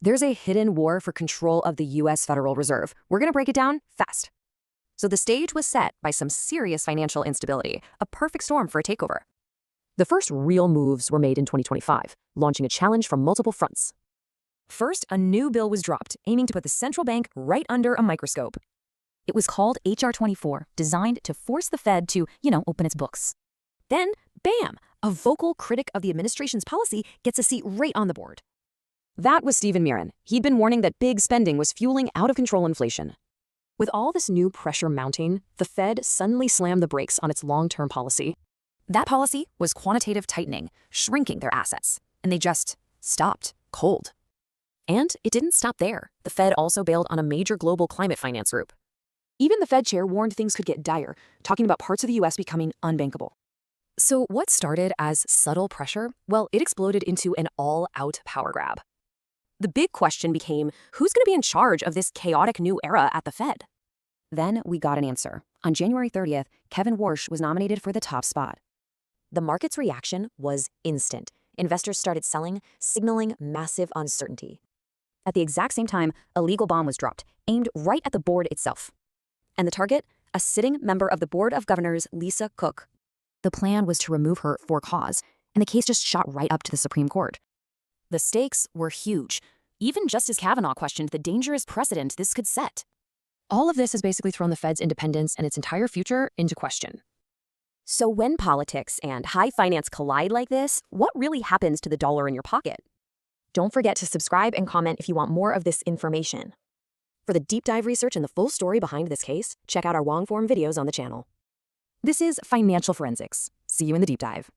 There's a hidden war for control of the U.S. Federal Reserve. We're going to break it down fast. So the stage was set by some serious financial instability, a perfect storm for a takeover. The first real moves were made in 2025, launching a challenge from multiple fronts. First, a new bill was dropped, aiming to put the central bank right under a microscope. It was called H.R. 24, designed to force the Fed to, open its books. Then, bam, a vocal critic of the administration's policy gets a seat right on the board. That was Stephen Miran. He'd been warning that big spending was fueling out-of-control inflation. With all this new pressure mounting, the Fed suddenly slammed the brakes on its long-term policy. That policy was quantitative tightening, shrinking their assets, and they just stopped cold. And it didn't stop there. The Fed also bailed on a major global climate finance group. Even the Fed chair warned things could get dire, talking about parts of the U.S. becoming unbankable. So what started as subtle pressure, well, it exploded into an all-out power grab. The big question became, who's going to be in charge of this chaotic new era at the Fed? Then we got an answer. On January 30th, Kevin Warsh was nominated for the top spot. The market's reaction was instant. Investors started selling, signaling massive uncertainty. At the exact same time, a legal bomb was dropped, aimed right at the board itself. And the target? A sitting member of the Board of Governors, Lisa Cook. The plan was to remove her for cause, and the case just shot right up to the Supreme Court. The stakes were huge. Even Justice Kavanaugh questioned the dangerous precedent this could set. All of this has basically thrown the Fed's independence and its entire future into question. So when politics and high finance collide like this, what really happens to the dollar in your pocket? Don't forget to subscribe and comment if you want more of this information. For the deep dive research and the full story behind this case, check out our long-form videos on the channel. This is Financial Forensics. See you in the deep dive.